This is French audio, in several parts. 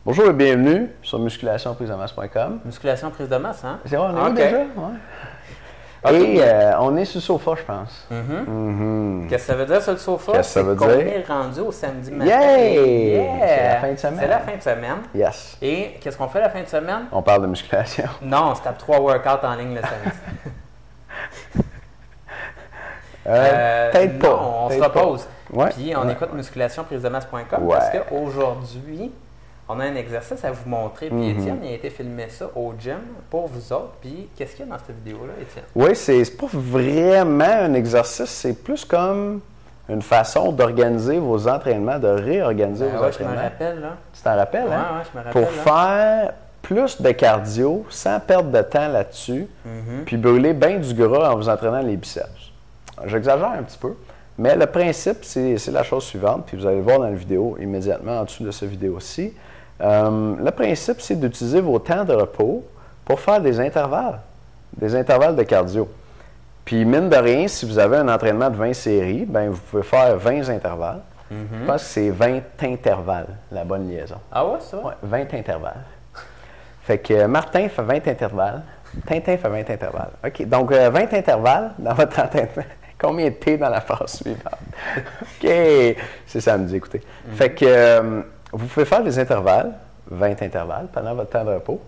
Bonjour et bienvenue sur musculationprisemasse.com. Musculation prise de masse, hein? C'est vrai, on est où déjà? Ouais. Okay. Et on est sur le sofa, je pense. Qu'est-ce que ça veut dire sur le sofa? Qu'est-ce que ça veut qu'on dire? est rendu au samedi matin. Yeah! C'est la fin de semaine. C'est la fin de semaine. Yes. Et qu'est-ce qu'on fait la fin de semaine? On parle de musculation. Non, on se tape 3 workouts en ligne le samedi. Peut-être pas. Non, on se repose. Ouais. Puis on écoute musculationprisemasse.com parce qu'aujourd'hui, on a un exercice à vous montrer. Puis Étienne, il a été filmé ça au gym pour vous autres. Puis qu'est-ce qu'il y a dans cette vidéo-là, Étienne? Oui, c'est pas vraiment un exercice, c'est plus comme une façon d'organiser vos entraînements, de réorganiser vos entraînements. Je me rappelle, là. Tu t'en rappelles, hein? Oui, je me rappelle. Pour faire plus de cardio sans perdre de temps là-dessus, puis brûler bien du gras en vous entraînant les biceps. J'exagère un petit peu, mais le principe, c'est la chose suivante, puis vous allez le voir dans la vidéo immédiatement en dessous de cette vidéo-ci. Le principe, c'est d'utiliser vos temps de repos pour faire des intervalles de cardio. Puis, mine de rien, si vous avez un entraînement de 20 séries, bien, vous pouvez faire 20 intervalles. Je pense que c'est 20 intervalles, la bonne liaison. Ah ouais, ça? Oui, 20 intervalles. Fait que Martin fait 20 intervalles, Tintin fait 20 intervalles. OK, donc 20 intervalles dans votre entraînement. Combien de T dans la phase suivante? OK, c'est samedi, écoutez. Fait que vous pouvez faire des intervalles, 20 intervalles pendant votre temps de repos.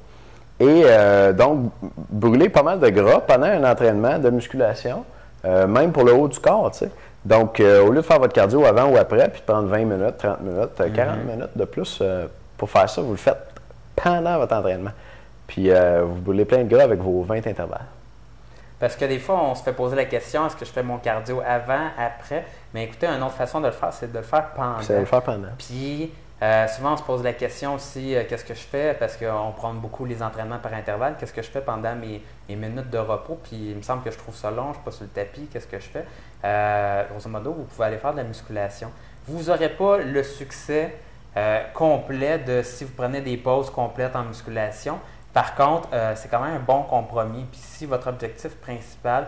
Et donc, brûler pas mal de gras pendant un entraînement de musculation, même pour le haut du corps, tu sais. Donc, au lieu de faire votre cardio avant ou après, puis de prendre 20 minutes, 30 minutes, 40 minutes de plus pour faire ça, vous le faites pendant votre entraînement. Puis, vous brûlez plein de gras avec vos 20 intervalles. Parce que des fois, on se fait poser la question, est-ce que je fais mon cardio avant, après? Mais écoutez, une autre façon de le faire, c'est de le faire pendant. C'est de le faire pendant. Puis, souvent, on se pose la question aussi, qu'est-ce que je fais? Parce qu'on prend beaucoup les entraînements par intervalle. Qu'est-ce que je fais pendant mes minutes de repos? Puis, il me semble que je trouve ça long, je ne suis pas sur le tapis. Qu'est-ce que je fais? Grosso modo, vous pouvez aller faire de la musculation. Vous n'aurez pas le succès complet de si vous prenez des pauses complètes en musculation. Par contre, c'est quand même un bon compromis. Puis si votre objectif principal,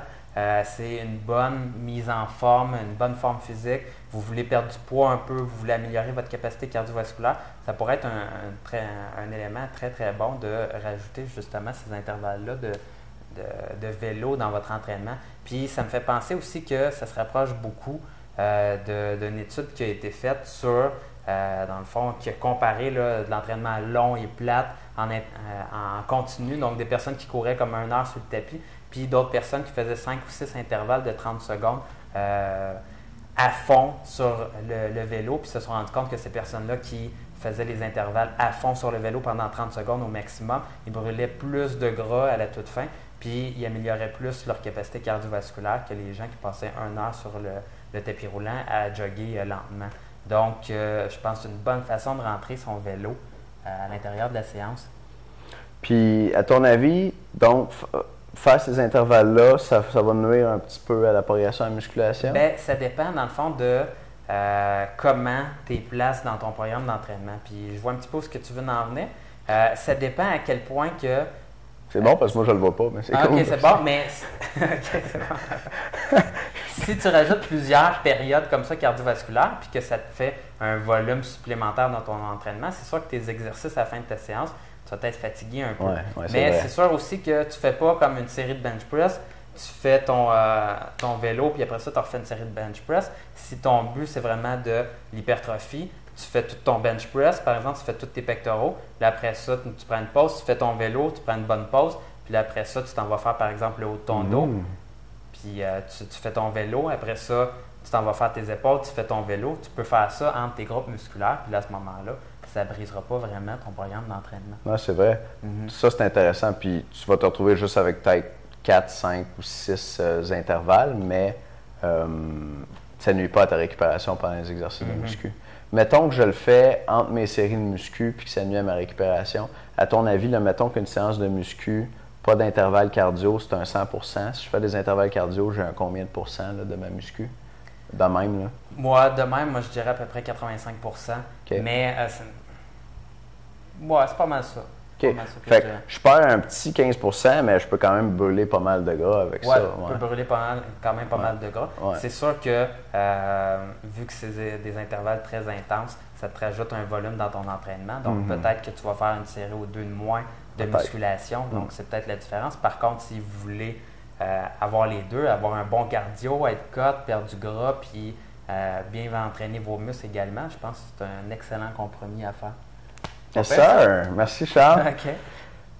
c'est une bonne mise en forme, une bonne forme physique, vous voulez perdre du poids un peu, vous voulez améliorer votre capacité cardiovasculaire, ça pourrait être un élément très, très bon de rajouter justement ces intervalles-là de vélo dans votre entraînement. Puis ça me fait penser aussi que ça se rapproche beaucoup d'une étude qui a été faite sur, dans le fond, qui a comparé là, de l'entraînement long et plate en continu, donc des personnes qui couraient comme 1 heure sur le tapis, puis d'autres personnes qui faisaient 5 ou 6 intervalles de 30 secondes à fond sur le vélo, puis se sont rendus compte que ces personnes-là qui faisaient les intervalles à fond sur le vélo pendant 30 secondes au maximum, ils brûlaient plus de gras à la toute fin, puis ils amélioraient plus leur capacité cardiovasculaire que les gens qui passaient 1 heure sur le tapis roulant à jogger lentement. Donc, je pense que c'est une bonne façon de rentrer son vélo à l'intérieur de la séance. Puis, à ton avis, donc, faire ces intervalles-là, ça va nuire un petit peu à la progression en musculation? Bien, ça dépend, dans le fond, de comment tu es placé dans ton programme d'entraînement. Puis, je vois un petit peu où ce que tu veux en venir. Ça dépend à quel point que... C'est bon, parce que moi, je le vois pas, mais c'est cool. OK, c'est bon, mais... OK, c'est bon. Si tu rajoutes plusieurs périodes comme ça cardiovasculaires, puis que ça te fait un volume supplémentaire dans ton entraînement, c'est sûr que tes exercices à la fin de ta séance, tu vas être fatigué un peu. Ouais, mais c'est sûr aussi que tu ne fais pas comme une série de bench press, tu fais ton vélo, puis après ça, tu refais une série de bench press. Si ton but, c'est vraiment de l'hypertrophie, tu fais tout ton bench press, par exemple, tu fais tous tes pectoraux, puis après ça, tu prends une pause, tu fais ton vélo, tu prends une bonne pause, puis après ça, tu t'en vas faire, par exemple, le haut de ton dos. Puis tu fais ton vélo, après ça, tu t'en vas faire tes épaules, tu fais ton vélo. Tu peux faire ça entre tes groupes musculaires, puis là, à ce moment-là, ça ne brisera pas vraiment ton programme d'entraînement. Non, c'est vrai. Ça, c'est intéressant. Puis tu vas te retrouver juste avec peut-être 4, 5 ou 6 intervalles, mais ça ne nuit pas à ta récupération pendant les exercices de muscu. Mettons que je le fais entre mes séries de muscu puis que ça nuit à ma récupération. À ton avis, là, mettons qu'une séance de muscu, pas d'intervalle cardio, c'est un 100%. Si je fais des intervalles cardio, j'ai un combien de pourcents là, de ma muscu? De même, là? Moi, je dirais à peu près 85%. Okay. Mais c'est pas mal ça. OK. Fait que je perds un petit 15%, mais je peux quand même brûler pas mal de gras avec ça. Tu peux brûler quand même pas mal de gras. Ouais. C'est sûr que, vu que c'est des intervalles très intenses, ça te rajoute un volume dans ton entraînement. Donc, peut-être que tu vas faire une série ou 2 de moins de musculation. Donc, c'est peut-être la différence. Par contre, si vous voulez avoir les deux, avoir un bon cardio, être cut, perdre du gras, puis bien entraîner vos muscles également, je pense que c'est un excellent compromis à faire. Yes, sir. Merci, Charles.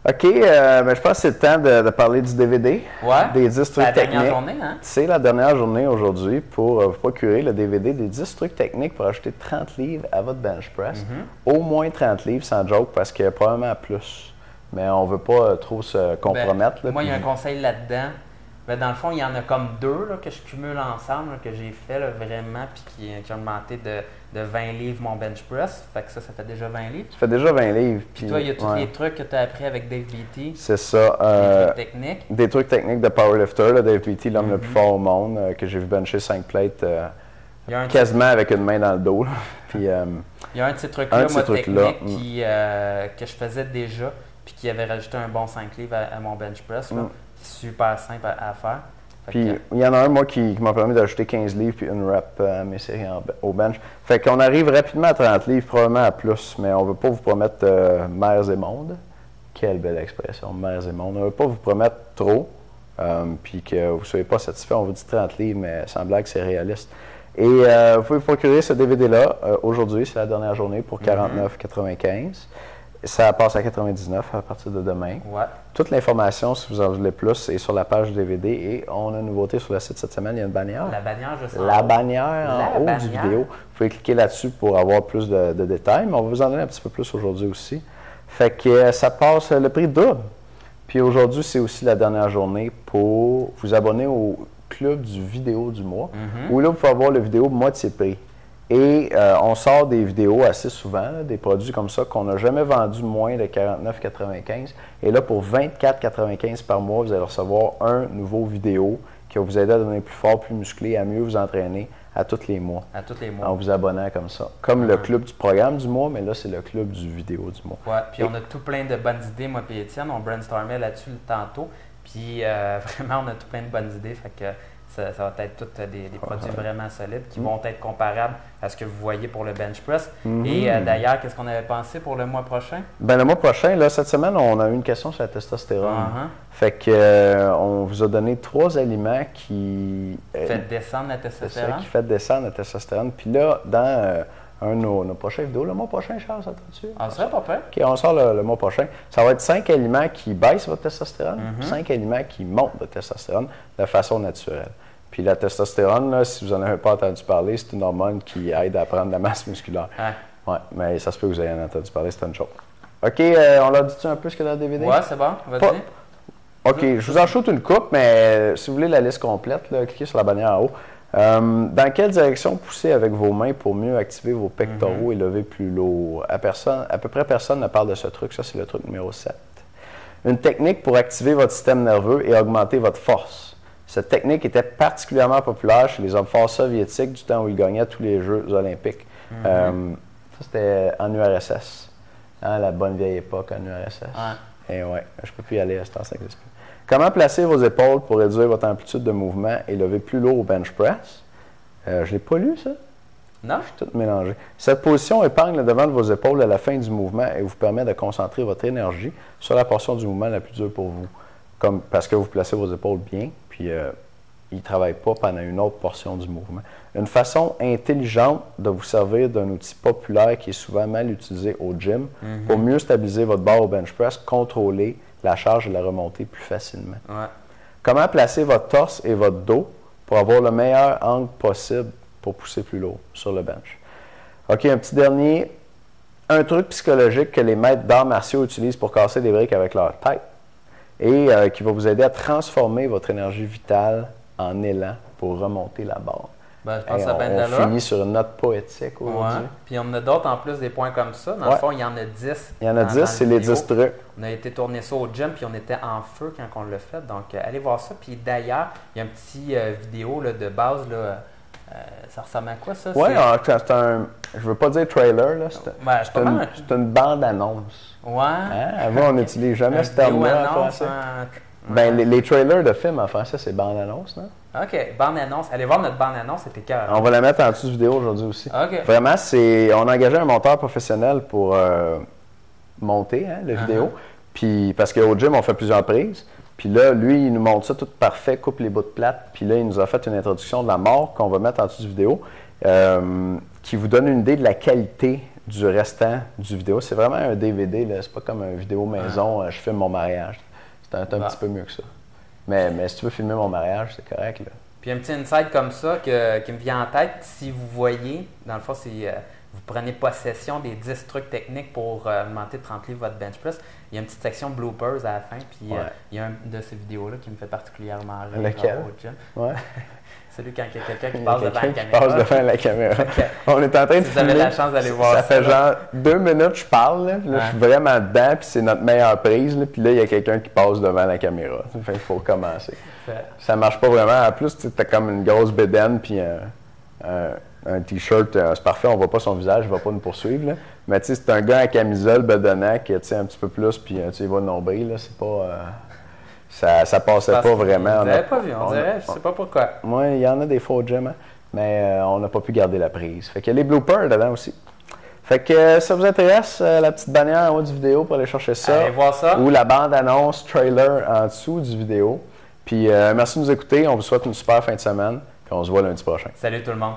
OK, je pense que c'est le temps de parler du DVD, des 10 trucs techniques. C'est la dernière journée, hein? C'est la dernière journée aujourd'hui pour vous procurer le DVD des 10 trucs techniques pour ajouter 30 livres à votre bench press. Au moins 30 livres, sans joke, parce qu'il y a probablement plus. Mais on ne veut pas trop se compromettre. Moi, il y a un conseil là-dedans. Ben, dans le fond, il y en a comme 2 là, que je cumule ensemble, là, que j'ai fait là, vraiment, puis qui ont augmenté de 20 livres mon bench press. Fait que ça fait déjà 20 livres. Ça fait déjà 20 livres. Puis toi, il y a tous les trucs que tu as appris avec Dave Beatty. C'est ça. Des trucs techniques. Des trucs techniques de powerlifter. Là, Dave Beatty, l'homme le plus fort au monde, que j'ai vu bencher 5 plates quasiment avec une main dans le dos. Puis, il y a un de ces trucs-là, moi, technique, que je faisais déjà, puis qui avait rajouté un bon 5 livres à mon bench press. Là. Super simple à faire. Puis, il y en a un, moi, qui m'a permis d'ajouter 15 livres puis une rep à mes séries au bench. Fait qu'on arrive rapidement à 30 livres, probablement à plus, mais on ne veut pas vous promettre mers et mondes. Quelle belle expression, mers et mondes. On ne veut pas vous promettre trop, puis que vous ne soyez pas satisfait. On vous dit 30 livres, mais sans blague, c'est réaliste. Et vous pouvez procurer ce DVD-là aujourd'hui, c'est la dernière journée, pour 49,95 $. Ça passe à 99 à partir de demain. Toute l'information, si vous en voulez plus, est sur la page du DVD. Et on a une nouveauté sur le site cette semaine. Il y a une bannière. La bannière, je sais. La bannière en haut du vidéo. Vous pouvez cliquer là-dessus pour avoir plus de détails. Mais on va vous en donner un petit peu plus aujourd'hui aussi. Fait que ça passe le prix double. Puis aujourd'hui, c'est aussi la dernière journée pour vous abonner au club du vidéo du mois. Où là, vous pouvez avoir le vidéo moitié prix. Et on sort des vidéos assez souvent, là, des produits comme ça qu'on n'a jamais vendus moins de 49,95 $. Et là, pour 24,95 $ par mois, vous allez recevoir un nouveau vidéo qui va vous aider à devenir plus fort, plus musclé, à mieux vous entraîner à tous les mois. À tous les mois. En vous abonnant comme ça. Comme le club du programme du mois, mais là, c'est le club du vidéo du mois. Puis on a tout plein de bonnes idées, moi et Étienne. On brainstormait là-dessus tantôt. Puis vraiment, on a tout plein de bonnes idées. Fait que ça va être tous des produits vraiment solides qui vont être comparables à ce que vous voyez pour le bench press. Et d'ailleurs, qu'est-ce qu'on avait pensé pour le mois prochain? Ben, le mois prochain, là, cette semaine, on a eu une question sur la testostérone. Fait que on vous a donné 3 aliments qui fait descendre la testostérone. C'est ça, qui fait descendre la testostérone. Puis là, dans un de nos prochaines vidéos, le mois prochain, Charles, ça te-tu? Ah, ça serait pas prêt. OK, on sort le mois prochain. Ça va être 5 aliments qui baissent votre testostérone, 5 aliments qui montent votre testostérone de façon naturelle. Puis la testostérone, là, si vous n'en avez pas entendu parler, c'est une hormone qui aide à prendre de la masse musculaire. Ouais, mais ça se peut que vous ayez entendu parler, c'est une chose. OK, on leur dit-tu un peu ce qu'il y a dans le DVD? Ouais, c'est bon, vas-y. OK, je vous en shoot une coupe, mais si vous voulez la liste complète, là, cliquez sur la bannière en haut. Dans quelle direction pousser avec vos mains pour mieux activer vos pectoraux et lever plus lourd? À peu près personne ne parle de ce truc. Ça, c'est le truc numéro 7. Une technique pour activer votre système nerveux et augmenter votre force. Cette technique était particulièrement populaire chez les hommes forts soviétiques du temps où ils gagnaient tous les Jeux olympiques. Ça, c'était en URSS. Hein, la bonne vieille époque en URSS. Et ouais, je ne peux plus y aller à ce temps, ça n'existe plus. Comment placer vos épaules pour réduire votre amplitude de mouvement et lever plus lourd au bench press? Je ne l'ai pas lu, ça. Non? Je suis tout mélangé. Cette position épargne le devant de vos épaules à la fin du mouvement et vous permet de concentrer votre énergie sur la portion du mouvement la plus dure pour vous. Parce que vous placez vos épaules bien, puis ils ne travaillent pas pendant une autre portion du mouvement. Une façon intelligente de vous servir d'un outil populaire qui est souvent mal utilisé au gym pour mieux stabiliser votre barre au bench press, contrôler la charge et la remonter plus facilement. Comment placer votre torse et votre dos pour avoir le meilleur angle possible pour pousser plus lourd sur le bench. OK, un petit dernier. Un truc psychologique que les maîtres d'arts martiaux utilisent pour casser des briques avec leur tête et qui va vous aider à transformer votre énergie vitale en élan pour remonter la barre. Ben, je pense que ça on finit sur une note poétique aujourd'hui. Puis on a d'autres en plus des points comme ça. Dans le fond, il y en a 10. Il y en a 10, c'est les 10 trucs. On a été tourner ça au gym, puis on était en feu quand on l'a fait. Donc, allez voir ça. Puis d'ailleurs, il y a un petit vidéo là, de base. Là, ça ressemble à quoi ça? Oui, c'est un. Je veux pas dire trailer, là. C'est une bande-annonce. Ouais. Hein? Avant, on n'utilise jamais ce terme-là. Les trailers de films en français, c'est bande-annonce, non? OK, bande-annonce. Allez voir notre bande-annonce, c'était cœur. On va la mettre en dessous de vidéo aujourd'hui aussi. OK. Vraiment, on a engagé un monteur professionnel pour monter la vidéo. Puis, parce qu'au gym, on fait plusieurs prises. Puis là, lui, il nous montre ça tout parfait, coupe les bouts de plate. Puis là, il nous a fait une introduction de la mort qu'on va mettre en dessous de vidéo, qui vous donne une idée de la qualité du restant du vidéo. C'est vraiment un DVD, c'est pas comme une vidéo maison, je filme mon mariage. C'est un petit peu mieux que ça. Mais si tu veux filmer mon mariage, c'est correct, là. Puis un petit insight comme ça qui me vient en tête, si vous voyez, dans le fond, c'est vous prenez possession des 10 trucs techniques pour augmenter de 30 livres votre bench press. Il y a une petite section bloopers à la fin, puis il y a une de ces vidéos-là qui me fait particulièrement rire. Lequel? Au gym. Ouais. Celui quand il y a quelqu'un qui passe devant la caméra. Passe devant la caméra. On est en train de si vous avez la chance d'aller voir ça. Ça fait genre 2 minutes je parle, là, je suis vraiment dedans, puis c'est notre meilleure prise, là, puis là, il y a quelqu'un qui passe devant la caméra. Fait qu'il faut commencer. Ça marche pas vraiment. En plus, tu as comme une grosse bédaine, puis un t-shirt, c'est parfait, on voit pas son visage, il va pas nous poursuivre. Là. Mais tu sais, c'est un gars à camisole bedonnant qui a un petit peu plus, puis il va nombril, là, c'est pas... Ça passait pas vraiment. On n'avait pas vu, on dirait, je sais pas pourquoi. Moi, il y en a des faux gym, mais on n'a pas pu garder la prise. Fait qu'il y a les bloopers dedans aussi. Fait que ça vous intéresse, la petite bannière en haut du vidéo pour aller chercher ça. Allez voir ça. Ou la bande-annonce, trailer en dessous du vidéo. Puis merci de nous écouter, on vous souhaite une super fin de semaine, puis on se voit lundi prochain. Salut tout le monde.